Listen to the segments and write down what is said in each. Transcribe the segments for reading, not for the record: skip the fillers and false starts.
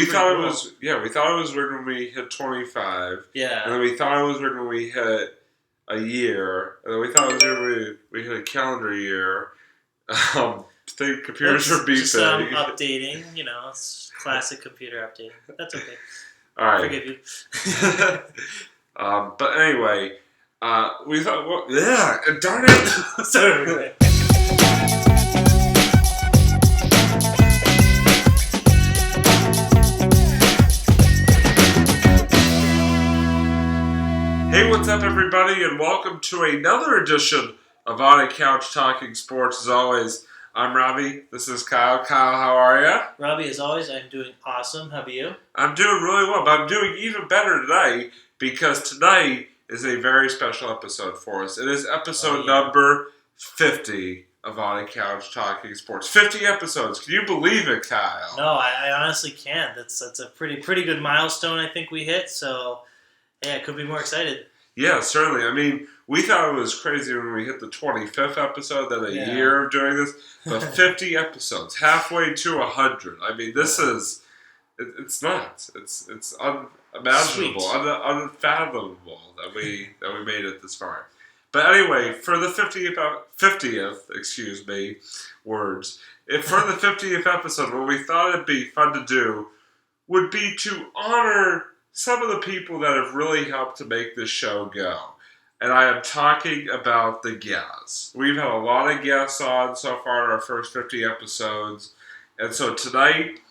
we thought it was weird when we hit 25. Yeah. And then we thought it was weird when we hit a year. And then we thought it was weird when we hit a calendar year. The computers are beeping. Just updating, it's classic computer updating. That's okay. All right. Forgive you. But anyway, we thought, darn it. Sorry. Hey, what's up, everybody, and welcome to another edition of On a Couch Talking Sports. As always, I'm Robbie. This is Kyle. Kyle, how are you? Robbie, as always, I'm doing awesome. How about you? I'm doing really well, but I'm doing even better today because tonight is a very special episode for us. It is episode number 50 of On a Couch Talking Sports. 50 episodes. Can you believe it, Kyle? No, I honestly can't. That's a pretty good milestone I think we hit, so yeah, I could be more excited. Yeah, certainly. I mean, we thought it was crazy when we hit the 25th episode, then a year of doing this, but 50 episodes, halfway to 100. I mean, this is, it's nuts. It's unimaginable, unfathomable that we made it this far. But anyway, for the 50th, for the 50th episode, what we thought it'd be fun to do would be to honor some of the people that have really helped to make this show go. And I am talking about the guests. We've had a lot of guests on so far in our first 50 episodes. And so tonight,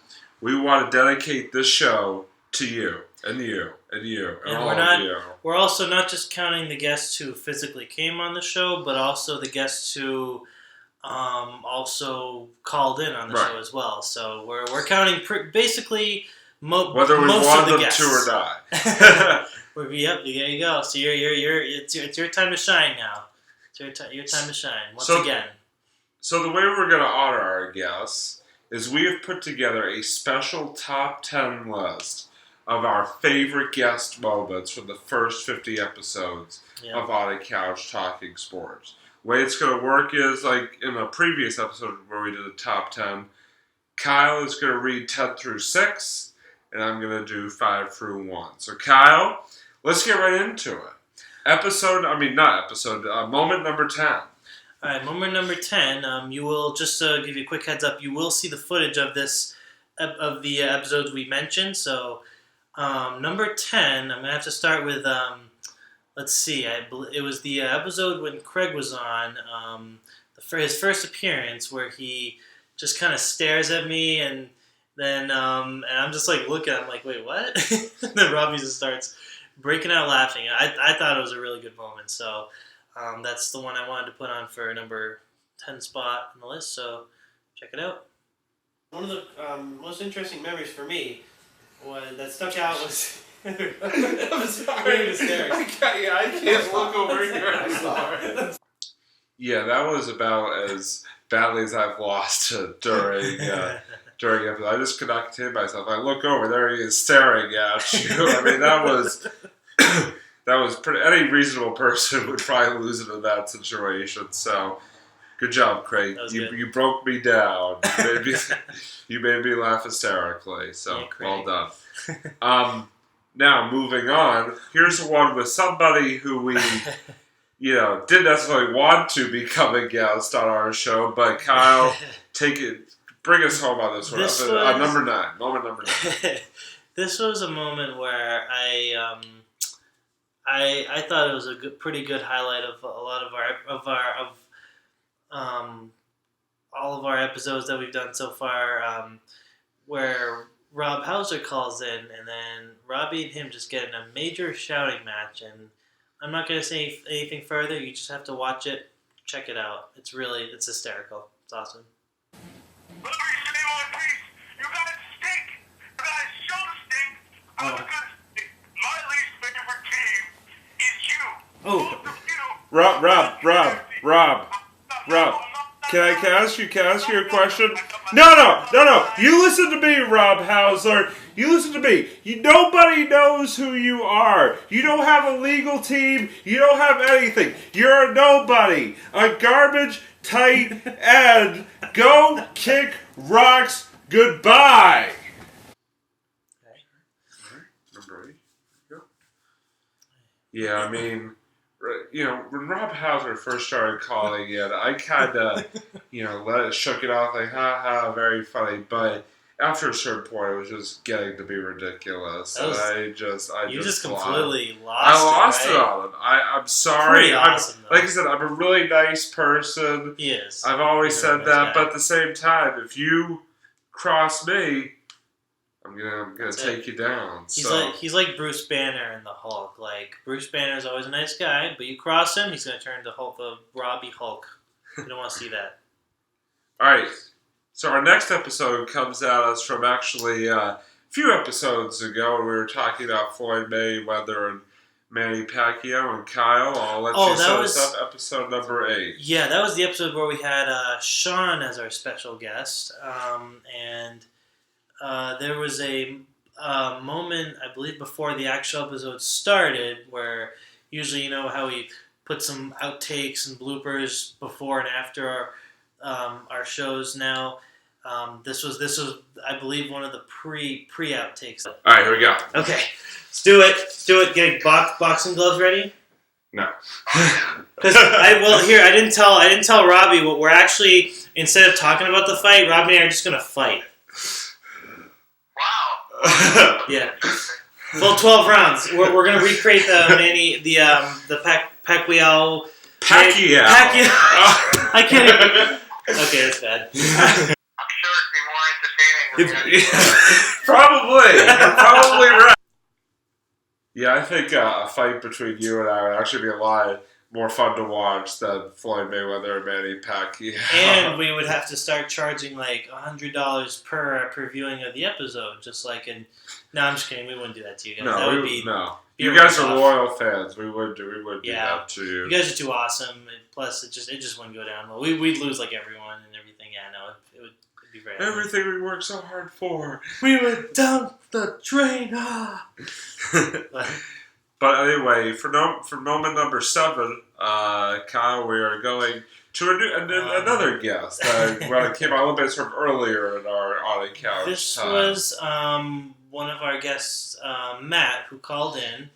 we want to dedicate this show to you, and you, and you, and all of you. We're also not just counting the guests who physically came on the show, but also the guests who also called in on the show as well. So we're counting basically... whether we want them to or not. Yep, there you go. So it's your time to shine now. It's your time to shine once again. So the way we're going to honor our guests is we have put together a special top 10 list of our favorite guest moments from the first 50 episodes of On a Couch Talking Sports. The way it's going to work is like in a previous episode where we did the top 10, Kyle is going to read 10 through 6. And I'm going to do 5 through 1. So, Kyle, let's get right into it. Moment number 10. All right, moment number 10. You will, just give you a quick heads up, you will see the footage of the episodes we mentioned. So, number 10, I'm going to have to start with, let's see, it was the episode when Craig was on, his first appearance, where he just kind of stares at me and then and I'm just like looking, I'm like, wait, what? And then Robbie just starts breaking out laughing. I thought it was a really good moment. So that's the one I wanted to put on for number 10 spot on the list. So check it out. One of the most interesting memories for me that stuck out was... I'm sorry. I can't look over here. I'm sorry. Yeah, that was about as badly as I've lost during episode. I just could not contain myself. I look over, there he is staring at you. I mean, that was pretty. Any reasonable person would probably lose it in that situation. So, good job, Craig. You broke me down. You made me laugh hysterically. So, well done. Now, moving on. Here's one with somebody who we, didn't necessarily want to become a guest on our show, but Kyle, bring us home on this one. Number 9. Moment number 9. This was a moment where I thought it was a pretty good highlight of a lot of all of our episodes that we've done so far, where Rob Hauser calls in, and then Robbie and him just get in a major shouting match. And I'm not going to say anything further. You just have to watch it, check it out. It's hysterical. It's awesome. Let me say one piece. You guys stink. You guys show the stink. I'm gonna stink. My least favorite team is you. Both of you. Rob. Can I ask you a question? No. You listen to me, Rob Hauser. You listen to me. Nobody knows who you are. You don't have a legal team. You don't have anything. You're a nobody. A garbage tight end. Go kick rocks. Goodbye. Yeah, I mean, when Rob Hauser first started calling it, I kind of, shook it off like, ha ha, very funny. But after a certain point, it was just getting to be ridiculous. You just completely lost it. I lost it on him. I'm sorry. Pretty awesome, like I said, I'm a really nice person. He is. I've always He's a said nice that, guy. but at the same time, if you cross me, I'm gonna That's take you down. He's like Bruce Banner in the Hulk. Like Bruce Banner is always a nice guy, but you cross him, he's gonna turn into the Robbie Hulk. You don't want to see that. All right. So our next episode comes at us from actually a few episodes ago when we were talking about Floyd Mayweather and Manny Pacquiao and Kyle. I'll let you set us up. Episode number 8. Yeah, that was the episode where we had Sean as our special guest, and there was a moment, I believe, before the actual episode started, where usually how we put some outtakes and bloopers before and after our shows. Now, this was I believe one of the pre outtakes. All right, here we go. Okay, let's do it. Get boxing gloves ready. No. Because I didn't tell Robbie what we're actually, instead of talking about the fight, Robbie and I are just gonna fight. Wow. Yeah. Full 12 rounds. We're gonna recreate the Pacquiao. Pacquiao. I can't even. Okay, that's bad. I'm sure it'd be more entertaining. Probably. You're probably right. Yeah, I think a fight between you and I would actually be a lot more fun to watch than Floyd Mayweather and Manny Pacquiao. And we would have to start charging like $100 per viewing of the episode, just like in. No, I'm just kidding. We wouldn't do that to you guys. No. You guys are loyal fans. We would do that to you. You guys are too awesome. Plus, it just wouldn't go down well. We'd lose like everyone and everything. Yeah, no, it would be very. Everything we worked so hard for. We went down the drain. But anyway, for moment number 7, Kyle, we are going to another guest that came out a little bit sort of earlier in our On the Couch. This was one of our guests, Matt, who called in,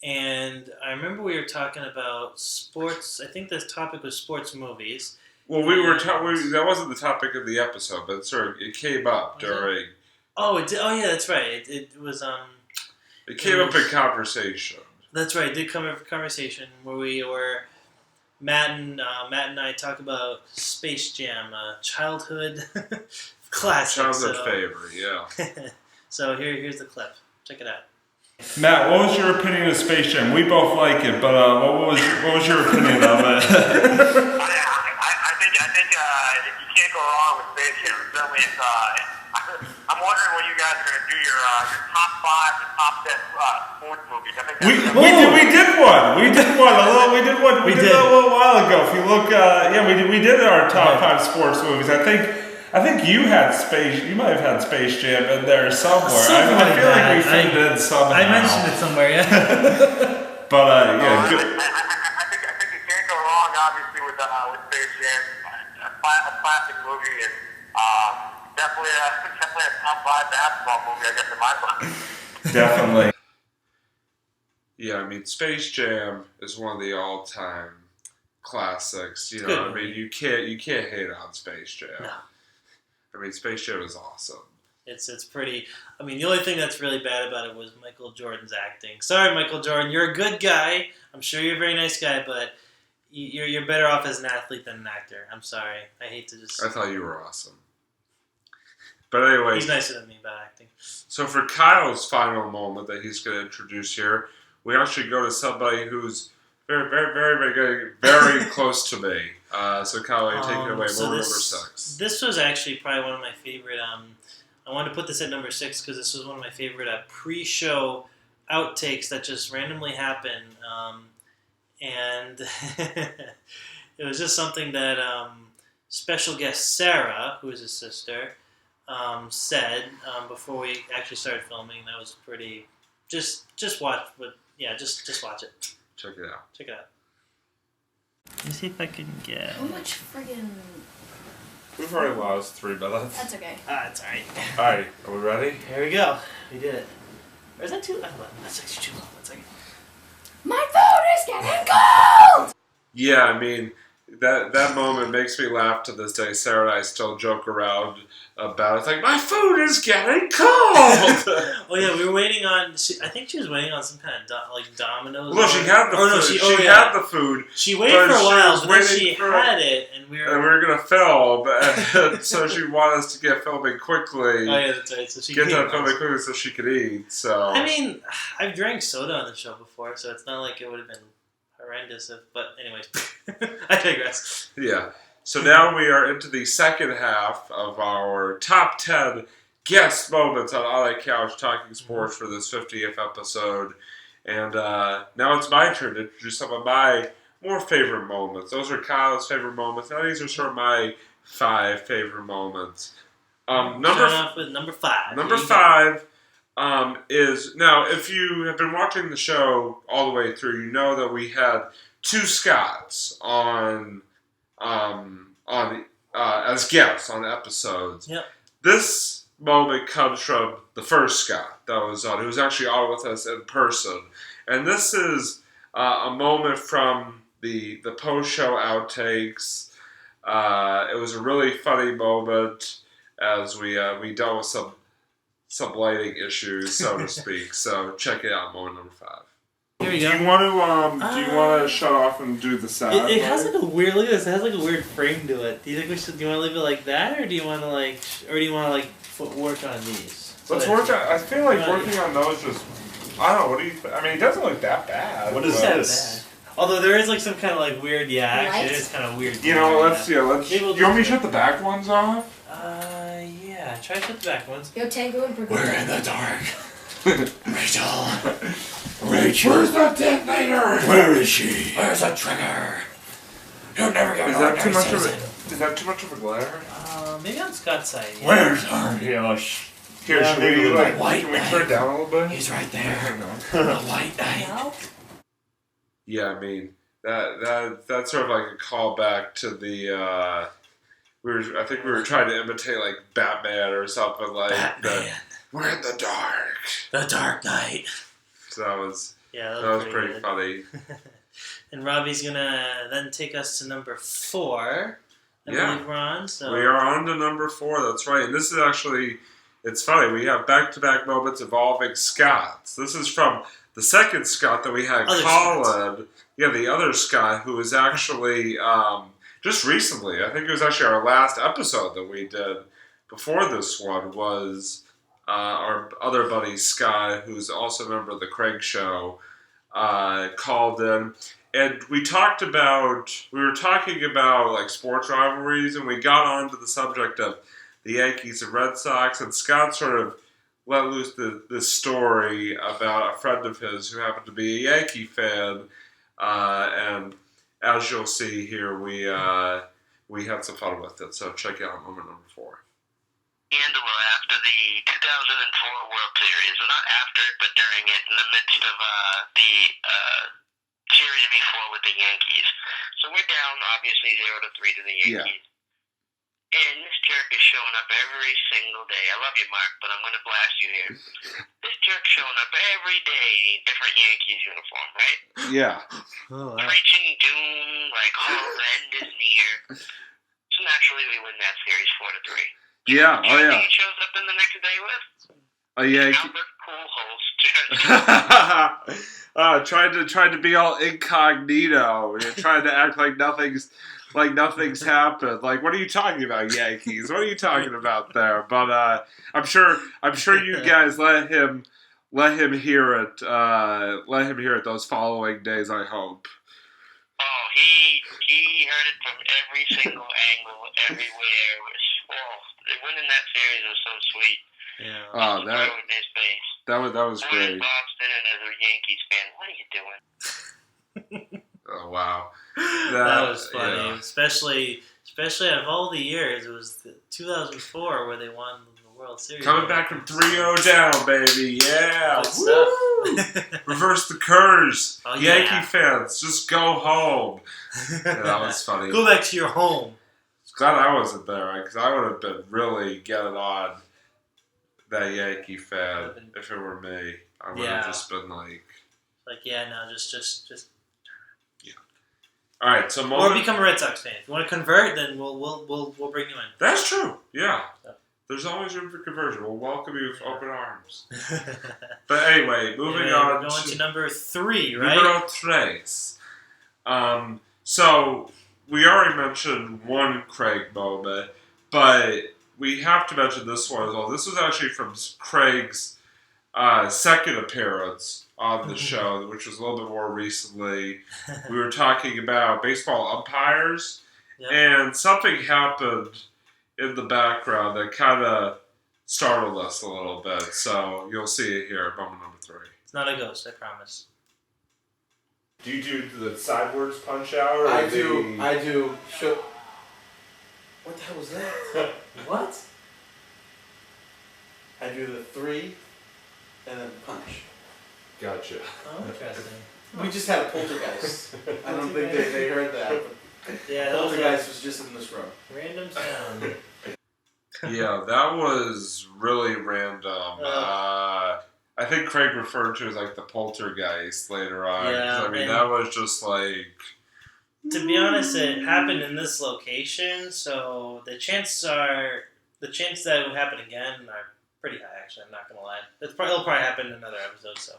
and I remember we were talking about sports. I think this topic was sports movies. Well, that wasn't the topic of the episode, but it came up during. Oh, it did. Oh, yeah, that's right. It was. It came up in conversation. That's right. It did come up in conversation where Matt and I talk about Space Jam, childhood classic. Childhood favorite, yeah. So here's the clip. Check it out. Matt, what was your opinion of Space Jam? We both like it, but what was your opinion of it? I think you can't go wrong with Space Jam. Certainly, I'm wondering when you guys are going to do your top 5 and top 10 sports movies. I think we did one. We did one a little while ago. If you look, we did our top 5 sports movies. I think you might have had Space Jam in there somewhere. I feel like we fit it in somehow. I mentioned it somewhere, yeah. But good. I think you can't go wrong, obviously, with Space Jam. A classic movie, and definitely a top 5 basketball movie, I guess, in my book. Definitely. Yeah, I mean, Space Jam is one of the all-time classics. You can't hate on Space Jam. No. I mean, Space Jam is awesome. It's pretty. I mean, the only thing that's really bad about it was Michael Jordan's acting. Sorry, Michael Jordan, you're a good guy. I'm sure you're a very nice guy, but you're better off as an athlete than an actor. I'm sorry. I hate to just. I thought you were awesome. But anyway, he's nicer than me about acting. So for Kyle's final moment that he's going to introduce here, we actually go to somebody who's very, very, very, very, very close to me. So Kyle, you take it away. Number 6. This was actually probably one of my favorite. I wanted to put this at number 6 because this was one of my favorite pre-show outtakes that just randomly happened, and it was just something that special guest Sarah, who is his sister, said before we actually started filming. That was pretty. Just watch, but yeah, just watch it. Check it out. Let me see if I can get. How much friggin'. We've already lost 3 minutes. That's okay. That's alright. Alright, are we ready? Here we go. We did it. Or is that too? That's actually too long. 1 second. My food is getting cold! Yeah, I mean, that moment makes me laugh to this day. Sarah and I still joke around about it. It's like, my food is getting cold! Oh, yeah, we were waiting on... I think she was waiting on some kind of, Domino's. Well, she had the food. No, she yeah. had the food. She waited for a while, but then she for, had it, and we were going to film, and so she wanted us to get filming quickly. Oh, yeah, that's right. So she get done filming quickly so she could eat, so... I mean, I've drank soda on the show before, so it's not like it would have been horrendous. But anyways, I digress. Yeah. So now we are into the second half of our top 10 guest moments on a Couch Talking Sports for this 50th episode. And now it's my turn to introduce some of my more favorite moments. Those are Kyle's favorite moments. Now these are sort of my 5 favorite moments. Starting off with number 5. Number 5 is... Now, if you have been watching the show all the way through, you know that we had 2 Scotts on as guests on episodes. Yep. This moment comes from the first Scott that was on, who was actually on with us in person, and this is a moment from the post-show outtakes. It was a really funny moment as we dealt with some lighting issues, so to speak. So check it out, moment number 5. Here we go. Do you want to shut off and do the sound? It has like a weird. Look at this. It has like a weird frame to it. Do you think we should? Do you want to leave it like that, or do you want to work on these? Let's work on. I feel like working on those just. I don't know. What do you? I mean, it doesn't look that bad. What is this? Although there is like some kind of like weird. Yeah, actually, it is kind of weird. You know, let's. You want me to shut the back ones off? Yeah. Try to shut the back ones. Yo, Tango and Brooklyn. We're in the dark. Rachel. Where's the detonator? Where is she? Where's the trigger? You'll never get Is that too much of a glare? Maybe on Scott's side. Yeah. Where's our Yosh? Here, Yeah, should we maybe white can we knight. turn it down a little bit? He's right there. The white knight. No? Yeah, I mean that's sort of like a callback to the. I think we were trying to imitate like Batman or something like Batman. We're in the dark. The Dark Knight. So that was pretty good. funny. And Robbie's gonna then take us to number 4. I believe we're on. So We are on to number 4. That's right. And this is actually, it's funny. We have back-to-back moments involving Scotts. This is from the second Scott that we had, Colin. Yeah, the other Scott, who was actually just recently. I think it was actually our last episode that we did before this one was our other buddy Scott, who's also a member of the Craig Show, called in. And we were talking about like sports rivalries, and we got onto the subject of the Yankees and Red Sox, and Scott sort of let loose this story about a friend of his who happened to be a Yankee fan, and as you'll see here, we had some fun with it. So check out moment number 4. Angela after the 2004 World Series, well, not after it, but during it, in the midst of the series before with the Yankees. So we're down, obviously, 0-3 to the Yankees. And this jerk is showing up every single day. I love you, Mark, but I'm going to blast you here. This jerk's showing up every day in a different Yankees uniform, right? Yeah. Oh, wow. Preaching doom, like, the end is near. So naturally, we win that series 4-3. Yeah. You know what he shows up in the next day with? A Yankee. Albert Pujols. Tried to be all incognito. You're trying to act like nothing's happened. Like, what are you talking about, Yankees? What are you talking about there? But I'm sure you guys let him hear it. Let him hear it those following days, I hope. Oh, he heard it from every single angle, everywhere. Winning that series was so sweet. Yeah. Oh, In his face. that was I'm great. in Boston, and as a Yankees fan, what are you doing? Oh wow, That was funny, yeah. especially out of all the years. It was 2004 where they won the World Series. Coming back from 3-0 down, baby. Yeah, Good woo! stuff. Reverse the curse. Oh, yeah. Yankee fans, just go home. Yeah, that was funny. Go back to your home. Glad I wasn't there, because I would have been really getting on that Yankee fan if it were me. I would have just been like, Like, yeah, no, just. All right, so Or become a Red Sox fan. If you want to convert, then we'll bring you in. That's true. Yeah. So. There's always room for conversion. We'll welcome you with open arms. But anyway, moving on. We're going to number 3, right? Numero tres. So we already mentioned one Craig moment, but we have to mention this one as well. This was actually from Craig's second appearance on the show, which was a little bit more recently. We were talking about baseball umpires, and something happened in the background that kind of startled us a little bit. So you'll see it here at moment number 3. It's not a ghost, I promise. Do you do the sideways punch out? Or I do. What the hell was that? What? I do the 3 and then punch. Gotcha. Oh, interesting. We just had a poltergeist. I don't think they heard that. But Yeah, that was poltergeist was just in this room. random sound. Yeah, that was really random. I think Craig referred to it as like the poltergeist later on. Yeah, I mean, that was just like... To be honest, it happened in this location, so the chance that it would happen again are pretty high. Actually, I'm not gonna lie. It'll probably happen in another episode. So,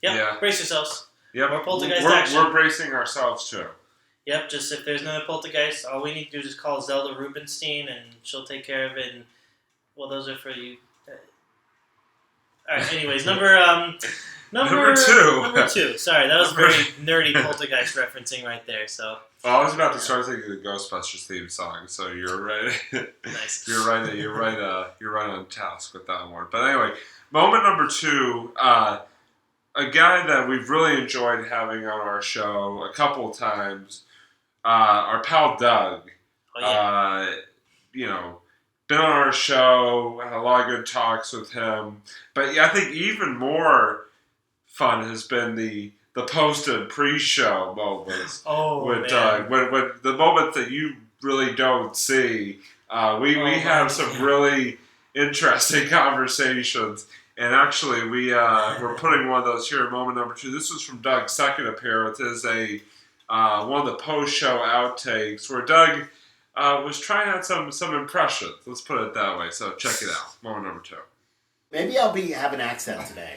Yeah. brace yourselves. Yep. More poltergeist we're, action. We're bracing ourselves too. Yep. Just if there's another poltergeist, all we need to do is just call Zelda Rubinstein, and she'll take care of it. And well, those are for you. All right. Anyways, number 2. Number 2. Sorry, that was very nerdy poltergeist referencing right there. So. Well, I was about to start thinking of the Ghostbusters theme song, so you're right. Nice. You're right on task with that one. But anyway, moment number 2. A guy that we've really enjoyed having on our show a couple of times. Our pal Doug. Oh yeah. Been on our show, had a lot of good talks with him. But I think even more fun has been the post and pre-show moments with Doug. When the moments that you really don't see, we have some really interesting conversations. And actually, we're putting one of those here, moment number 2. This was from Doug's second appearance. It's one of the post-show outtakes where Doug was trying out some impressions. Let's put it that way. So check it out. Moment number 2. Maybe I'll have an accent today.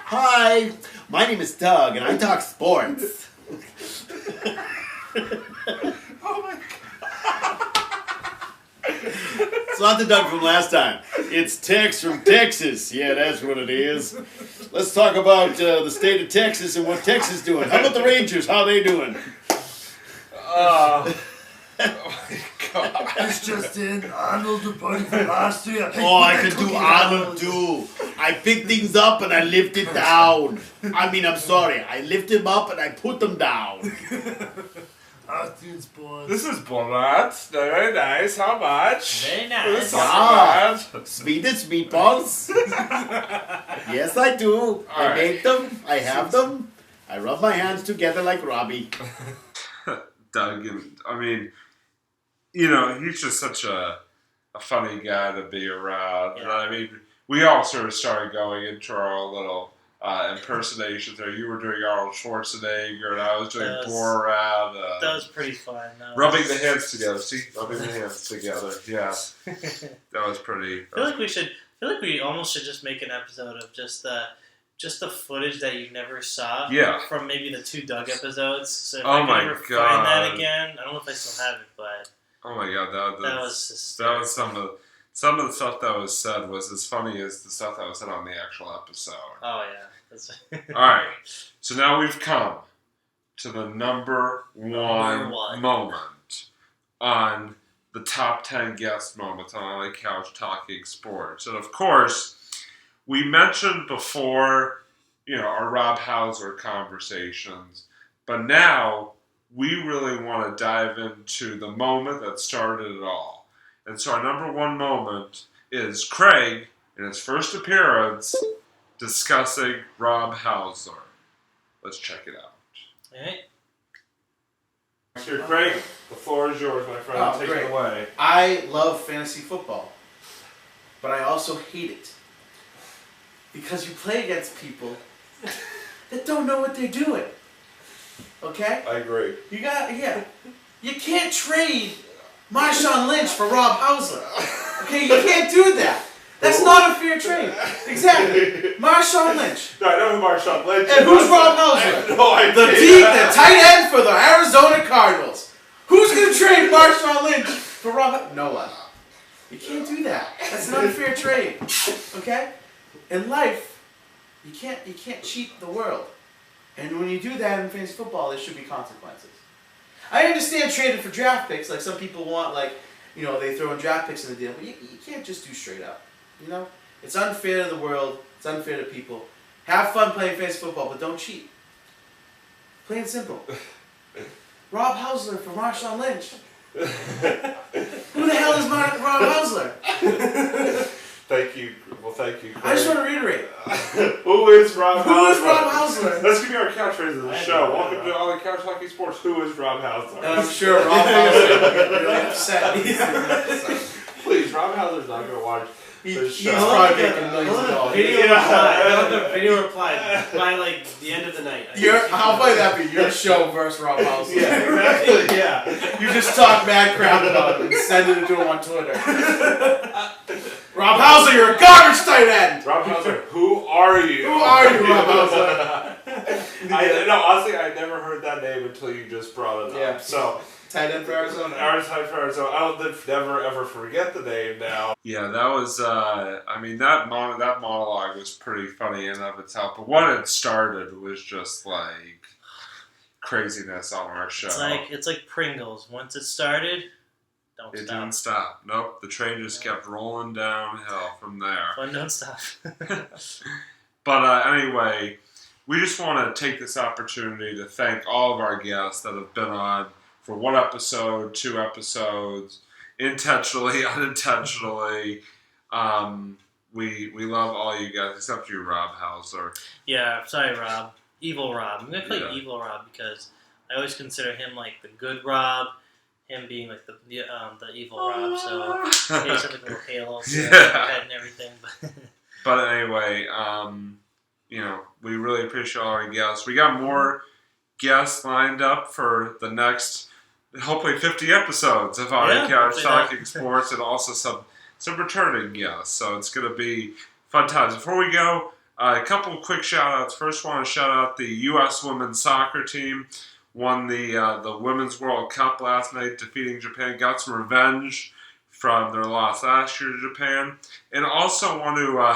Hi, my name is Doug, and I talk sports. Oh my god. It's not the Doug from last time. It's Tex from Texas. Yeah, that's what it is. Let's talk about the state of Texas and what Texas is doing. How about the Rangers? How they doing? Oh my god. It's just in Arnold the buddy from last year. I can do Arnold too. I pick things up and I lift it down. I'm sorry. I lift them up and I put them down. This is bullet. Very nice. How much? Very nice. Sweetest meatballs. Yes, I do. I make them. I have them. I rub my hands together like Robbie. Doug, he's just such a funny guy to be around. Yeah. We all sort of started going into our own little impersonations there. You were doing Arnold Schwarzenegger, and I was doing Borat. That was pretty fun. Rubbing the hands together. See? Rubbing the hands together. Yeah. That was pretty... I feel like we almost should just make an episode of just the footage that you never saw from maybe the 2 Doug episodes. So if I can ever find that again, I don't know if I still have it, but... Oh my god, that was hysterical. some of the stuff that was said was as funny as the stuff that was said on the actual episode. Oh yeah. Alright, so now we've come to the number one moment on the top 10 guest moments on LA Couch Talking Sports. And of course, we mentioned before, our Rob Hauser conversations, but now we really want to dive into the moment that started it all. And so our number 1 moment is Craig, in his first appearance, discussing Rob Hauser. Let's check it out. All right. Here, Craig, the floor is yours, my friend. Take it away. I love fantasy football, but I also hate it. Because you play against people that don't know what they're doing. Okay? I agree. You can't trade Marshawn Lynch for Rob Hausler. Okay, you can't do that. That's not a fair trade. Exactly. Marshawn Lynch. No, I know who Marshawn Lynch is. And who's Rob Hausler? No idea. The tight end for the Arizona Cardinals. Who's going to trade Marshawn Lynch for Rob? No one. You can't do that. That's an unfair trade. Okay? In life, you can't cheat the world. And when you do that in fantasy football, there should be consequences. I understand trading for draft picks, like some people want, they throw in draft picks in the deal, but you can't just do straight up. It's unfair to the world. It's unfair to people. Have fun playing fantasy football, but don't cheat. Plain and simple. Rob Hausler for Marshawn Lynch. Who the hell is Rob Hausler? Thank you. Well, thank you, Craig. I just want to reiterate. Who is Rob Hausler? Who is Rob Hausler? Let's give you our catchphrase of the show. Welcome to All the Couch Talking Sports. Who is Rob Hausler? And I'm sure Rob Hausler will get really upset. Please, Rob Hausler's not going to watch this show. He's probably making millions of dollars. Video reply by the end of the night. How funny that be? Your show versus Rob Hausler. Yeah, exactly. Yeah. You just talk mad crap about him and send it to him on Twitter. Rob Hausler, you're a garbage tight end. Rob Hausler, who are you? Who are you, Rob Hausler? Honestly, I never heard that name until you just brought it up. Yeah. So. Tight end for Arizona. Arizona. I'll never ever forget the name now. Yeah, that was. That monologue was pretty funny in and of itself. But when it started was just like craziness on our show. It's like Pringles. Once it started, it didn't stop. Nope, the train just kept rolling downhill from there. Fun don't stop. But anyway, we just want to take this opportunity to thank all of our guests that have been on. For 1 episode, 2 episodes, intentionally, unintentionally. We love all you guys, except you, Rob Hausler. Yeah, sorry, Rob. Evil Rob. I'm going to call you Evil Rob because I always consider him like the good Rob, him being like the evil Rob. So he's like a little halo head and everything. But anyway, we really appreciate all our guests. We got more guests lined up for the next, hopefully 50 episodes of Audio Couch Talking Sports, and also some returning guests. So it's going to be fun times. Before we go, a couple of quick shout-outs. First, I want to shout out the U.S. women's soccer team. Won the Women's World Cup last night, defeating Japan. Got some revenge from their loss last year to Japan. And also want to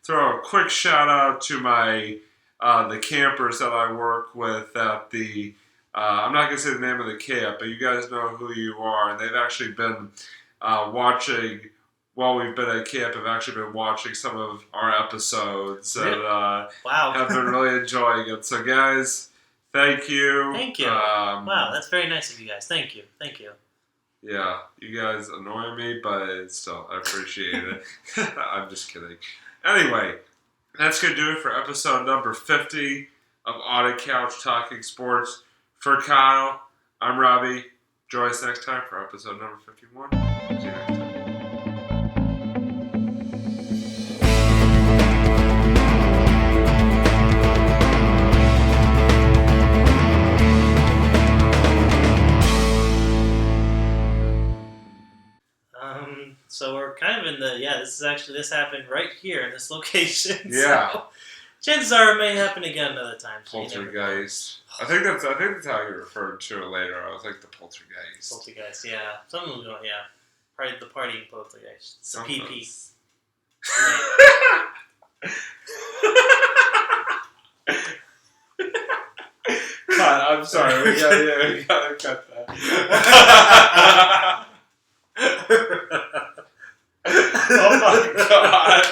throw a quick shout-out to the campers that I work with at the, I'm not going to say the name of the camp, but you guys know who you are. And they've actually been watching, while we've been at camp, have actually been watching some of our episodes. And have been really enjoying it. So guys, thank you. Thank you. Wow, that's very nice of you guys. Thank you. Yeah, you guys annoy me, but still, I appreciate it. I'm just kidding. Anyway, that's going to do it for episode number 50 of Audio Couch Talking Sports. For Kyle, I'm Robbie. Join us next time for episode number 51. See you next time. So we're kind of in this happened right here in this location. Yeah. So chances are it may happen again another time. So Poltergeist. I think that's how you referred to it later. I was like the poltergeist. Poltergeist, yeah. Someone was going, Probably the partying poltergeist. It's a PP. God, I'm sorry. We gotta cut that. Oh my God.